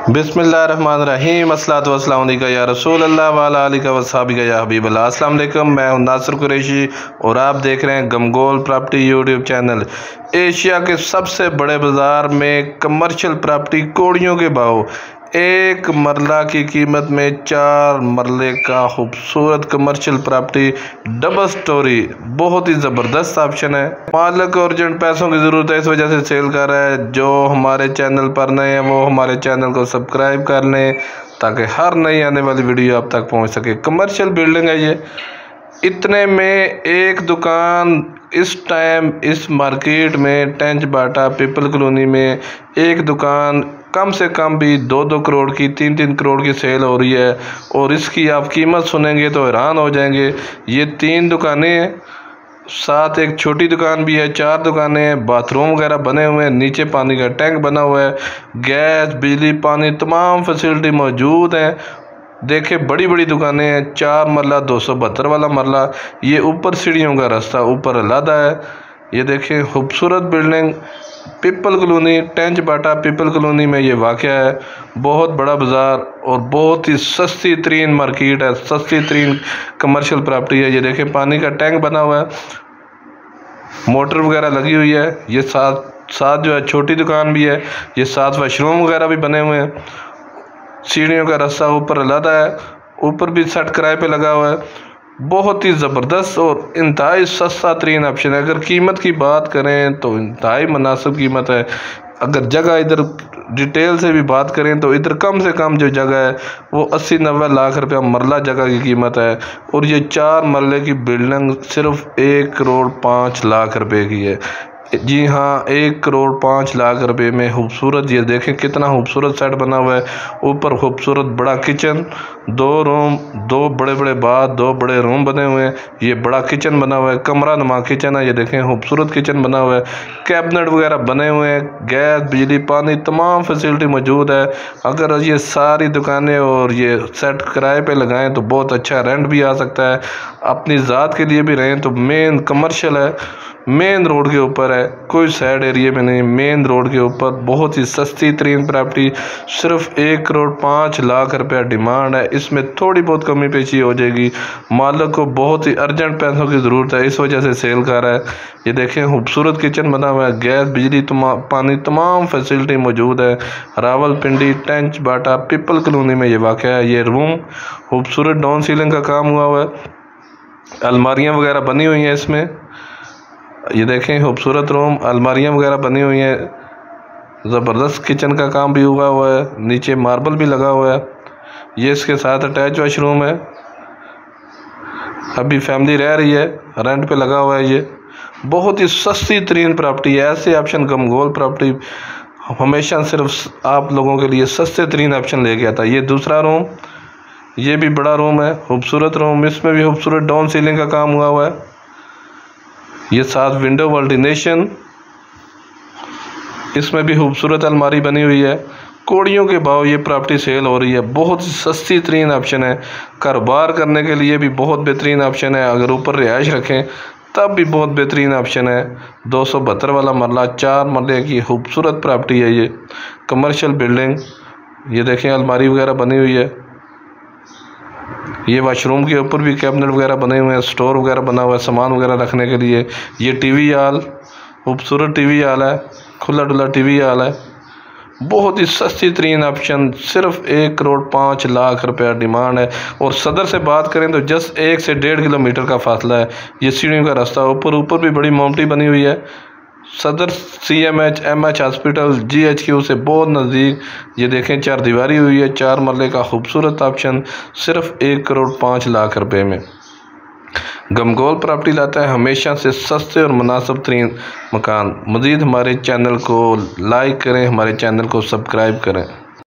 बिस्मिल्लाहिर्रहमानिर्रहीम अस्सलातु वस्सलामु अलैका या रसूल अल्लाह वाला आलिका वसहाबिका या हबीब अल्लाह। अस्सलाम वालेकुम, मैं हूं नासिर कुरैशी और आप देख रहे हैं गमगोल प्रॉपर्टी यूट्यूब चैनल। एशिया के सबसे बड़े बाज़ार में कमर्शियल प्रॉपर्टी कोड़ियों के भाव, एक मरला की कीमत में 4 मरले का खूबसूरत कमर्शियल प्रॉपर्टी डबल स्टोरी, बहुत ही ज़बरदस्त ऑप्शन है। मालिक को अर्जेंट पैसों की ज़रूरत है, इस वजह से सेल कर रहा है। जो हमारे चैनल पर नए हैं वो हमारे चैनल को सब्सक्राइब कर लें ताकि हर नई आने वाली वीडियो आप तक पहुंच सके। कमर्शियल बिल्डिंग है ये। इतने में एक दुकान इस टाइम इस मार्केट में टेंच बाटा पीपल कॉलोनी में एक दुकान कम से कम भी 2-2 करोड़ की 3-3 करोड़ की सेल हो रही है। और इसकी आप कीमत सुनेंगे तो हैरान हो जाएंगे। ये 3 दुकानें हैं, साथ एक छोटी दुकान भी है, 4 दुकानें हैं, बाथरूम वगैरह बने हुए हैं, नीचे पानी का टैंक बना हुआ है, गैस बिजली पानी तमाम फैसिलिटी मौजूद हैं। देखे बड़ी बड़ी दुकानें हैं। 4 मरला 272 वाला मरला, ये ऊपर सीढ़ियों का रास्ता ऊपर अलहदा है। ये देखें खूबसूरत बिल्डिंग पीपल कॉलोनी टेंच बाटा पीपल कॉलोनी में ये वाक़या है। बहुत बड़ा बाज़ार और बहुत ही सस्ती तरीन मार्केट है, सस्ती तरीन कमर्शियल प्रॉपर्टी है। ये देखें पानी का टैंक बना हुआ है, मोटर वगैरह लगी हुई है। ये साथ जो है छोटी दुकान भी है, ये साथ वाशरूम वगैरह भी बने हुए हैं। सीढ़ियों का रास्ता ऊपर अलहदा है, ऊपर भी सेट किराए पे लगा हुआ है। बहुत ही ज़बरदस्त और इंतहाई सस्ता तरीन ऑप्शन है। अगर कीमत की बात करें तो इंतहाई मुनासिब कीमत है। अगर जगह इधर डिटेल से भी बात करें तो इधर कम से कम जो जगह है वो 80-90 लाख रुपया मरला जगह की कीमत है। और ये 4 मरले की बिल्डिंग सिर्फ 1 करोड़ 5 लाख रुपए की है। जी हाँ, 1 करोड़ 5 लाख रुपए में खूबसूरत, ये देखें कितना खूबसूरत सेट बना हुआ है। ऊपर खूबसूरत बड़ा किचन, 2 रूम, 2 बड़े बड़े बाथ, 2 बड़े रूम बने हुए हैं। ये बड़ा किचन बना हुआ है, कमरा नुमा किचन है। ये देखें खूबसूरत किचन बना हुआ है, कैबिनेट वगैरह बने हुए हैं, गैस बिजली पानी तमाम फैसिलिटी मौजूद है। अगर ये सारी दुकानें और ये सेट किराए पे लगाएं तो बहुत अच्छा रेंट भी आ सकता है। अपनी ज़ात के लिए भी रहें तो मेन कमर्शियल है, मेन रोड के ऊपर है, कोई साइड एरिया में नहीं, मेन रोड के ऊपर बहुत ही सस्ती तरीन प्रॉपर्टी। सिर्फ 1 करोड़ 5 लाख रुपया डिमांड है। इसमें थोड़ी बहुत कमी पेशी हो जाएगी। मालिक को बहुत ही अर्जेंट पैसों की ज़रूरत है, इस वजह से सेल कर रहा है। ये देखें खूबसूरत किचन बना हुआ है, गैस बिजली पानी तमाम फैसिलिटी मौजूद है। रावलपिंडी टेंच बाटा पीपल कॉलोनी में ये वाक़या है। ये रूम खूबसूरत डाउन सीलिंग का काम हुआ हुआ है, अलमारियाँ वगैरह बनी हुई हैं इसमें। ये देखें खूबसूरत रूम, अलमारियाँ वगैरह बनी हुई हैं। ज़बरदस्त किचन का काम भी हुआ है, नीचे मार्बल भी लगा हुआ है। ये इसके साथ अटैच वाशरूम है। अभी फैमिली रह रही है, रेंट पे लगा हुआ है। ये बहुत ही सस्ती तरीन प्रॉपर्टी है। ऐसे ऑप्शन गमगोल प्रॉपर्टी हमेशा सिर्फ आप लोगों के लिए सस्ते तरीन ऑप्शन लेके आता है। ये दूसरा रूम, ये भी बड़ा रूम है, खूबसूरत रूम, इसमें भी खूबसूरत डाउन सीलिंग का काम हुआ है। ये साथ विंडो वेंटिलेशन, इसमें भी खूबसूरत अलमारी बनी हुई है। कोड़ियों के भाव ये प्रॉपर्टी सेल हो रही है। बहुत सस्ती तरीन ऑप्शन है, कारोबार करने के लिए भी बहुत बेहतरीन ऑप्शन है। अगर ऊपर रिहाइश रखें तब भी बहुत बेहतरीन ऑप्शन है। 272 वाला मरला 4 मरले की खूबसूरत प्रॉपर्टी है। ये कमर्शियल बिल्डिंग, ये देखें अलमारी वगैरह बनी हुई है। ये वाशरूम के ऊपर भी कैबिनेट वगैरह बने हुए हैं, स्टोर वगैरह बना हुआ है सामान वगैरह रखने के लिए। ये टीवी हॉल, खूबसूरत टीवी हॉल है, खुला डुला टीवी हॉल है। बहुत ही सस्ती तरीन ऑप्शन, सिर्फ 1 करोड़ 5 लाख रुपया डिमांड है। और सदर से बात करें तो जस्ट 1 से 1.5 किलोमीटर का फासला है। ये सीढ़ियों का रास्ता, ऊपर भी बड़ी मोमटी बनी हुई है। सदर CMH MH हॉस्पिटल GHQ से बहुत नज़दीक। ये देखें 4 दीवारी हुई है, 4 मरले का खूबसूरत ऑप्शन, सिर्फ 1 करोड़ 5 लाख रुपए में। गमगोल प्रॉपर्टी लाता है हमेशा से सस्ते और मुनासिब तरीन मकान। मज़ीद हमारे चैनल को लाइक करें, हमारे चैनल को सब्सक्राइब करें।